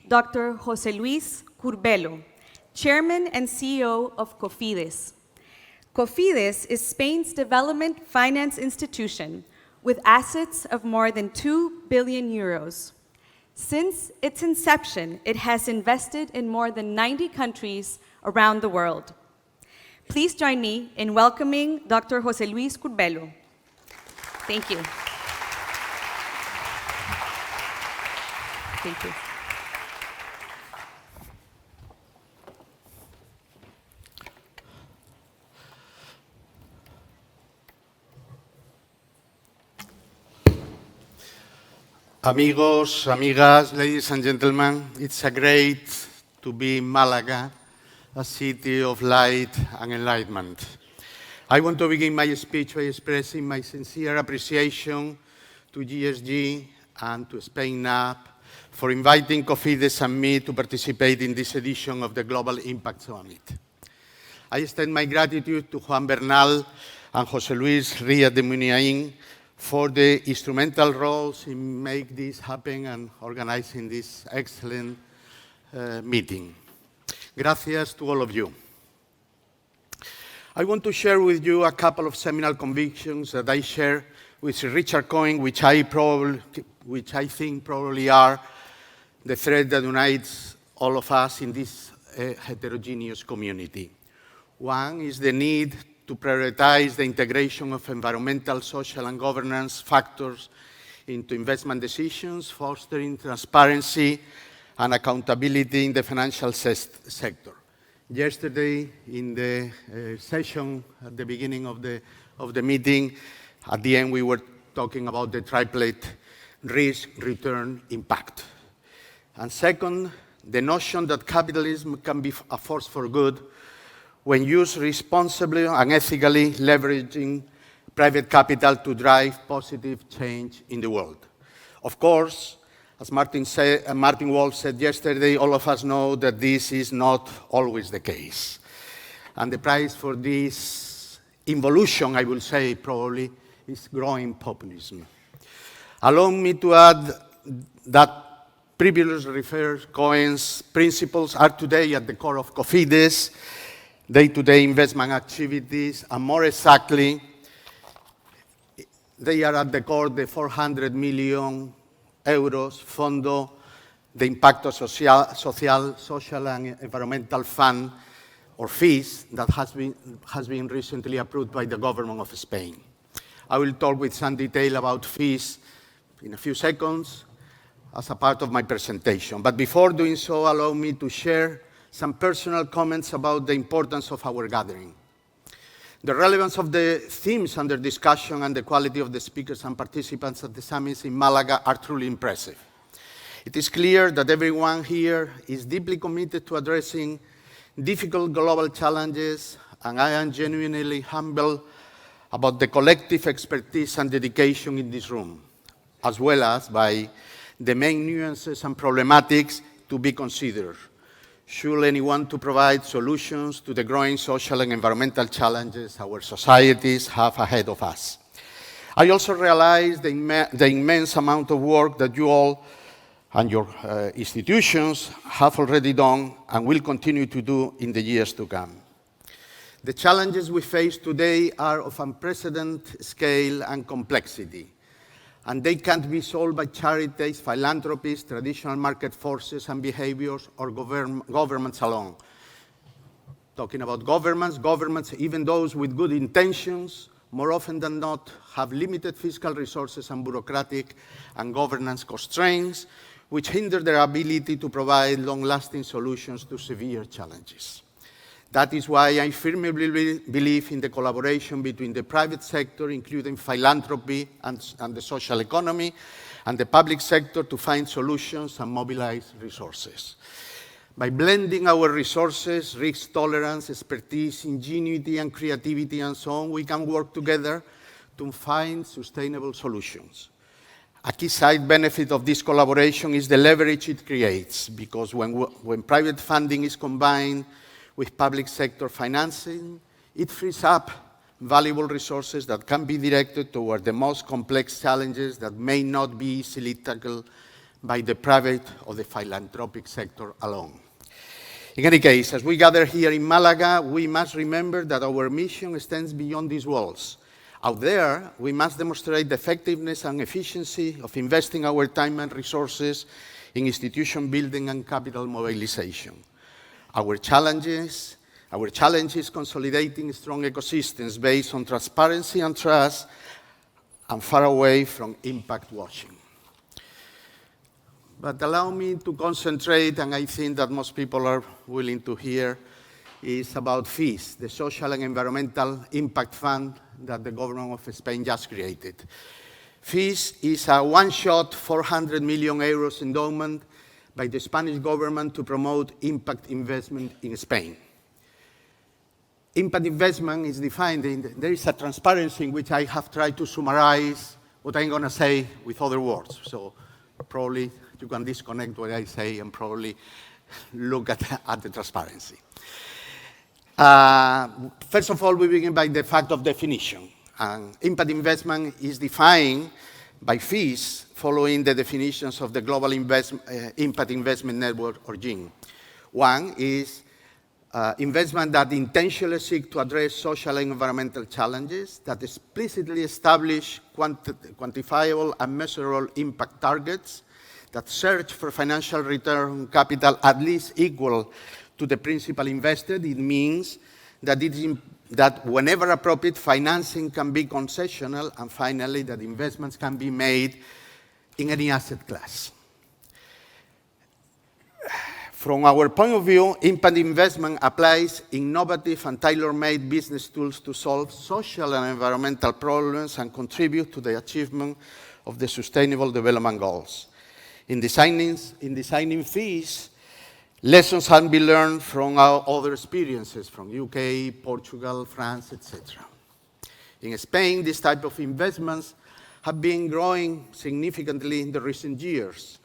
Dr. José Luis Curbelo, Chairman and CEO of Cofides. Cofides is Spain's development finance institution with assets of more than 2 billion euros. Since its inception, it has invested in more than 90 countries around the world. Please join me in welcoming Dr. José Luis Curbelo. Thank you. Thank you. Amigos, amigas, ladies and gentlemen, it's a great to be in Malaga, a city of light and enlightenment. I want to begin my speech by expressing my sincere appreciation to GSG and to Spain NAP for inviting Cofides and me to participate in this edition of the Global Impact Summit. I extend my gratitude to Juan Bernal and José Luis Ríos de Muniain for the instrumental roles in making this happen and organizing this excellent meeting. Gracias to all of you. I want to share with you a couple of seminal convictions that I share with Richard Cohen, which I think probably are the thread that unites all of us in this heterogeneous community. One is the need to prioritize the integration of environmental, social, and governance factors into investment decisions, fostering transparency and accountability in the financial sector. Yesterday, in the session at the beginning of the meeting, at the end, we were talking about the triplet risk, return, impact. And second, the notion that capitalism can be a force for good when used responsibly and ethically, leveraging private capital to drive positive change in the world. Of course, as Martin Wolf said yesterday, all of us know that this is not always the case. And the price for this involution, I will say probably, is growing populism. Allow me to add that previously referred Cohen's principles are today at the core of Cofides, day-to-day investment activities, and more exactly, they are at the core of the 400 million euros Fondo de Impacto Social and Environmental Fund, or FEES, that has been recently approved by the government of Spain. I will talk with some detail about FEES in a few seconds as a part of my presentation. But before doing so, allow me to share some personal comments about the importance of our gathering. The relevance of the themes under discussion and the quality of the speakers and participants at the summits in Malaga are truly impressive. It is clear that everyone here is deeply committed to addressing difficult global challenges, and I am genuinely humbled about the collective expertise and dedication in this room, as well as by the main nuances and problematics to be considered should anyone to provide solutions to the growing social and environmental challenges our societies have ahead of us. I also realize the immense amount of work that you all and your institutions have already done and will continue to do in the years to come. The challenges we face today are of unprecedented scale and complexity, and they can't be solved by charities, philanthropies, traditional market forces and behaviors, or governments alone. Talking about governments, even those with good intentions, more often than not, have limited fiscal resources and bureaucratic and governance constraints, which hinder their ability to provide long-lasting solutions to severe challenges. That is why I firmly believe in the collaboration between the private sector, including philanthropy and the social economy, and the public sector to find solutions and mobilize resources. By blending our resources, risk tolerance, expertise, ingenuity, and creativity, and so on, we can work together to find sustainable solutions. A key side benefit of this collaboration is the leverage it creates, because when private funding is combined with public sector financing, it frees up valuable resources that can be directed toward the most complex challenges that may not be easily tackled by the private or the philanthropic sector alone. In any case, as we gather here in Malaga, we must remember that our mission extends beyond these walls. Out there, we must demonstrate the effectiveness and efficiency of investing our time and resources in institution building and capital mobilization. Our challenge is consolidating strong ecosystems based on transparency and trust and far away from impact washing. But allow me to concentrate, and I think that most people are willing to hear, is about FEES, the Social and Environmental Impact Fund that the government of Spain just created. FEES is a one-shot 400 million euros endowment by the Spanish government to promote impact investment in Spain. Impact investment is defined there is a transparency in which I have tried to summarize what I'm going to say with other words. So probably you can disconnect what I say and probably look at the transparency. First of all, we begin by the fact of definition. Impact investment is defined by FEES following the definitions of the Global Impact Investment Network, or GIN. One is investment that intentionally seek to address social and environmental challenges, that explicitly establish quantifiable and measurable impact targets, that search for financial return on capital at least equal to the principal invested. It means that, that whenever appropriate, financing can be concessional, and finally, that investments can be made in any asset class. From our point of view, impact investment applies innovative and tailor-made business tools to solve social and environmental problems and contribute to the achievement of the Sustainable Development Goals. In designing FEES, lessons have been learned from our other experiences, from UK, Portugal, France, etc. In Spain, this type of investments have been growing significantly in the recent years,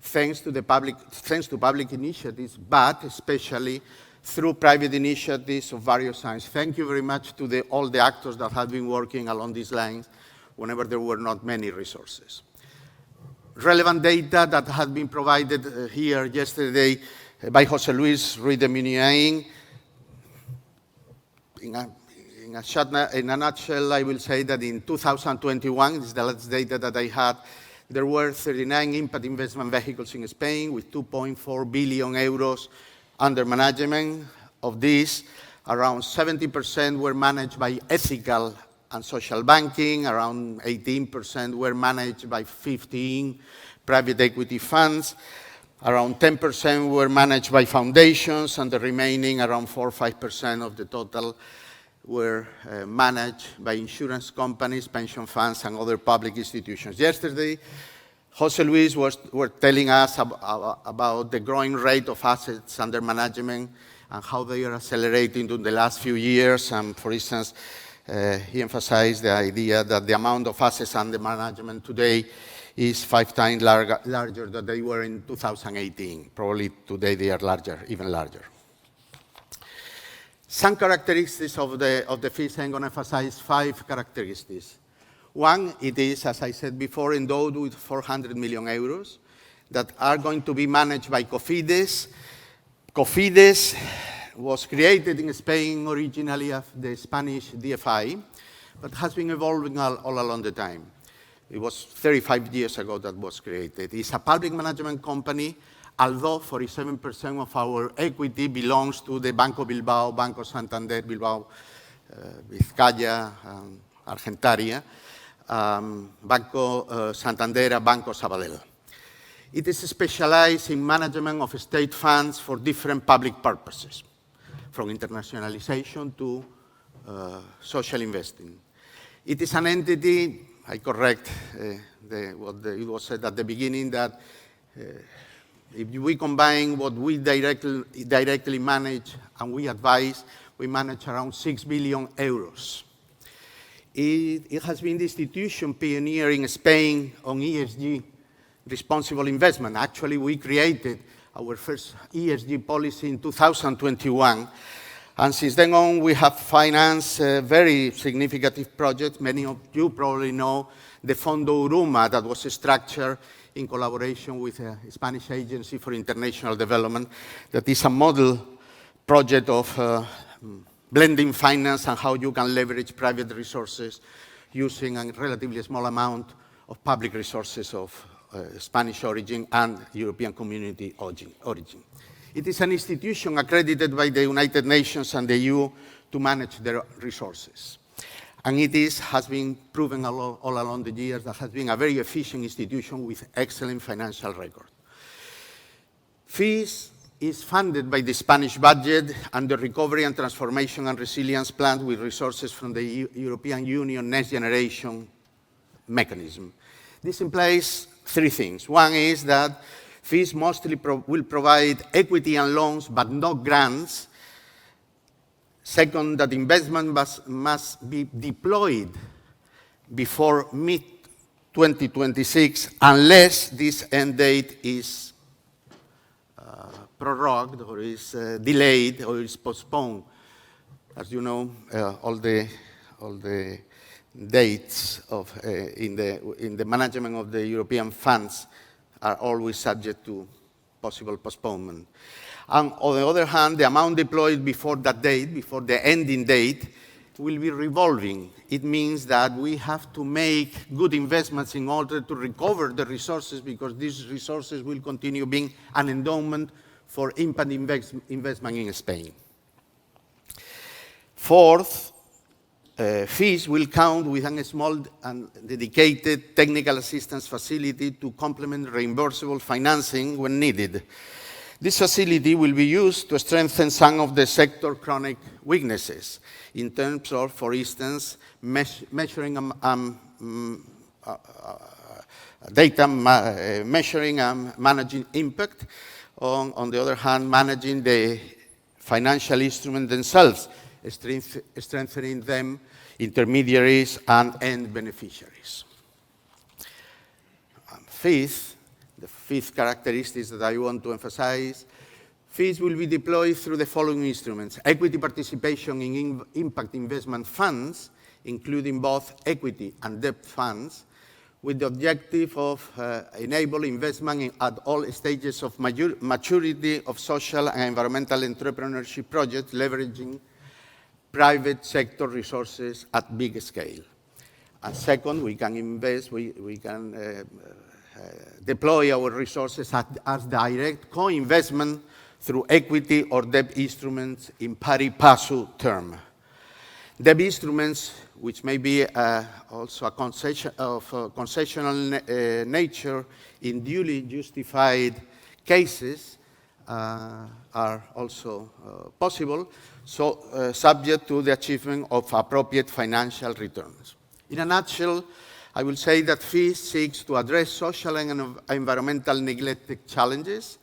thanks to public initiatives, but especially through private initiatives of various kinds. Thank you very much to all the actors that have been working along these lines whenever there were not many resources. Relevant data that had been provided here yesterday by José Luis Ruiz de Muniain. In a nutshell, I will say that in 2021, this is the last data that I had, there were 39 impact investment vehicles in Spain with 2.4 billion euros under management. Of these, around 70% were managed by ethical and social banking, around 18% were managed by 15 private equity funds, around 10% were managed by foundations, and the remaining, around 4 or 5% of the total, were managed by insurance companies, pension funds, and other public institutions. Yesterday, José Luis were telling us about the growing rate of assets under management and how they are accelerating in the last few years. And for instance, he emphasized the idea that the amount of assets under management today is 5 times larger than they were in 2018. Probably today they are larger, even larger. Some characteristics of the FEES, I'm going to emphasize 5 characteristics. One, it is, as I said before, endowed with 400 million euros that are going to be managed by Cofides. Cofides was created in Spain originally as the Spanish DFI, but has been evolving all along the time. It was 35 years ago that was created. It's a public management company, although 47% of our equity belongs to the Banco Bilbao, Banco Santander, Bilbao, Vizcaya, Argentaria, Banco Santander, Banco Sabadell. It is specialized in management of state funds for different public purposes, from internationalization to social investing. It is an entity, I correct what it was said at the beginning, that if we combine what we directly manage and we advise, we manage around 6 billion euros. It has been the institution pioneer in Spain on ESG responsible investment. Actually, we created our first ESG policy in 2021, And since then on, we have financed very significant projects. Many of you probably know the Fondo Uruma that was structured in collaboration with a Spanish Agency for International Development, that is a model project of blending finance and how you can leverage private resources using a relatively small amount of public resources of Spanish origin and European Community origin. It is an institution accredited by the United Nations and the EU to manage their resources. And has been proven all along the years that has been a very efficient institution with excellent financial record. FEES is funded by the Spanish budget and the Recovery and Transformation and Resilience Plan with resources from the European Union Next Generation mechanism. This implies three things. One is that FEES mostly will provide equity and loans, but not grants. Second, that investment must be deployed before mid-2026, unless this end date is prorogued or is delayed or is postponed. As you know, all the dates in the management of the European funds are always subject to possible postponement. And on the other hand, the amount deployed before that date, before the ending date, will be revolving. It means that we have to make good investments in order to recover the resources, because these resources will continue being an endowment for impact investment in Spain. Fourth, FEES will count with a small and dedicated technical assistance facility to complement reimbursable financing when needed. This facility will be used to strengthen some of the sector chronic weaknesses in terms of, for instance, measuring data, measuring and managing impact. On the other hand, managing the financial instruments themselves, strengthening them, intermediaries, and end beneficiaries. Fifth, the fifth characteristic that I want to emphasize, FEES will be deployed through the following instruments: equity participation in impact investment funds, including both equity and debt funds, with the objective of enable investment at all stages of maturity of social and environmental entrepreneurship projects, leveraging private sector resources at big scale. And second, we can invest, we can deploy our resources as direct co-investment through equity or debt instruments in pari passu term. Debt instruments, which may be also a concessional nature in duly justified cases, are also possible, so subject to the achievement of appropriate financial returns. In a nutshell, I will say that FEES seeks to address social and environmental neglected challenges,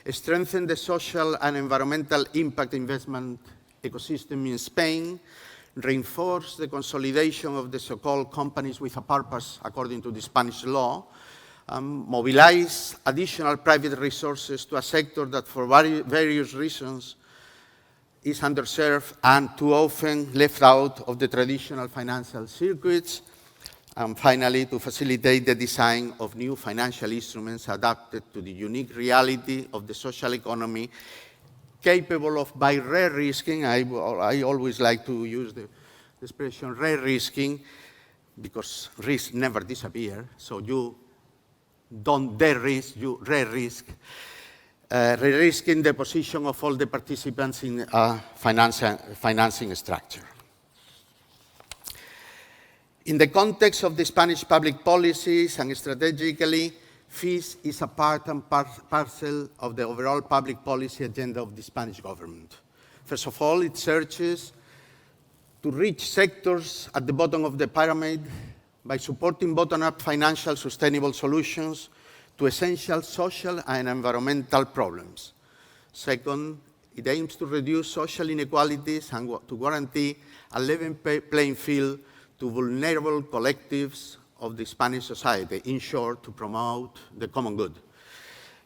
strengthen the social and environmental impact investment ecosystem in Spain, reinforce the consolidation of the so-called companies with a purpose according to the Spanish law, mobilize additional private resources to a sector that for various reasons is underserved and too often left out of the traditional financial circuits, and finally, to facilitate the design of new financial instruments adapted to the unique reality of the social economy, capable of, by rare risking, I always like to use the expression rare risking, because risk never disappears, so you don't dare risk, you rare risk, re-risking the position of all the participants in a financing structure. In the context of the Spanish public policies and strategically, FEES is a part and parcel of the overall public policy agenda of the Spanish government. First of all, it searches to reach sectors at the bottom of the pyramid by supporting bottom-up financial sustainable solutions to essential social and environmental problems. Second, it aims to reduce social inequalities and to guarantee a level playing field to vulnerable collectives of the Spanish society, in short, to promote the common good.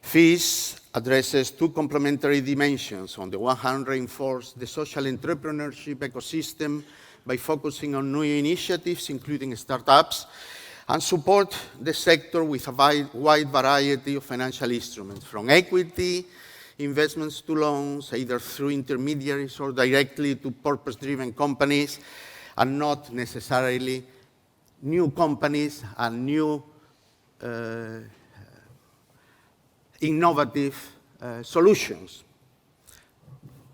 FEES addresses two complementary dimensions. On the one hand, reinforce the social entrepreneurship ecosystem by focusing on new initiatives, including startups, and support the sector with a wide variety of financial instruments, from equity investments to loans, either through intermediaries or directly to purpose-driven companies, and not necessarily new companies and new innovative solutions.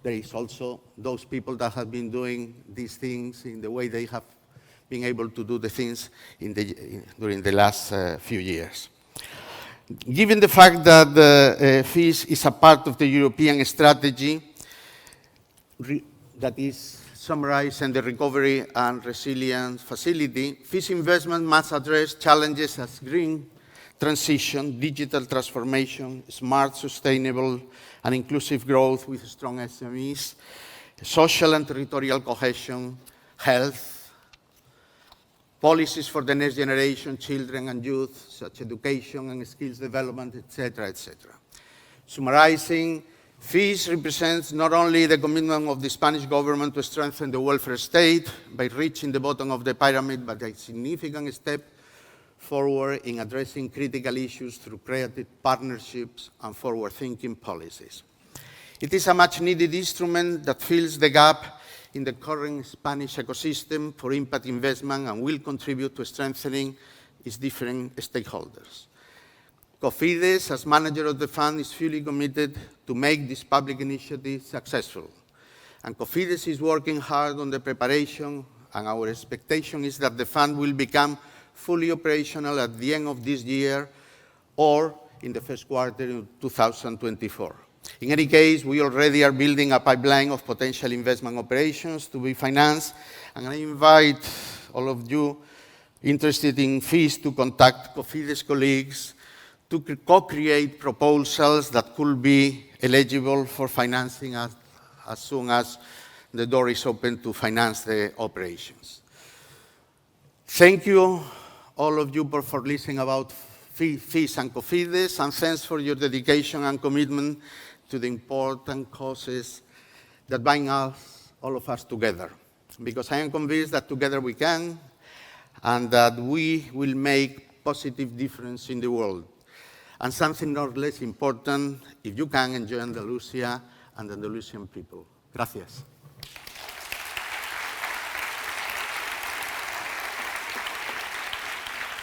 There is also those people that have been doing these things in the way they have been able to do the things during the last few years. Given the fact that the FEES is a part of the European strategy that is summarized in the Recovery and Resilience Facility, FEES investment must address challenges as green transition, digital transformation, smart, sustainable, and inclusive growth with strong SMEs, social and territorial cohesion, health, policies for the next generation, children and youth, such education and skills development, etc., etc. Summarizing, FEES represents not only the commitment of the Spanish government to strengthen the welfare state by reaching the bottom of the pyramid, but a significant step forward in addressing critical issues through creative partnerships and forward-thinking policies. It is a much-needed instrument that fills the gap in the current Spanish ecosystem for impact investment and will contribute to strengthening its different stakeholders. Cofides, as manager of the fund, is fully committed to make this public initiative successful. And Cofides is working hard on the preparation, and our expectation is that the fund will become fully operational at the end of this year or in the first quarter of 2024. In any case, we already are building a pipeline of potential investment operations to be financed, and I invite all of you interested in FEES to contact Cofides colleagues to co-create proposals that could be eligible for financing as soon as the door is open to finance the operations. Thank you, all of you, for listening about FEES and Cofides, and thanks for your dedication and commitment to the important causes that bind us, all of us together. Because I am convinced that together we can, and that we will make positive difference in the world. And something not less important, if you can enjoy Andalusia and Andalusian people. Gracias.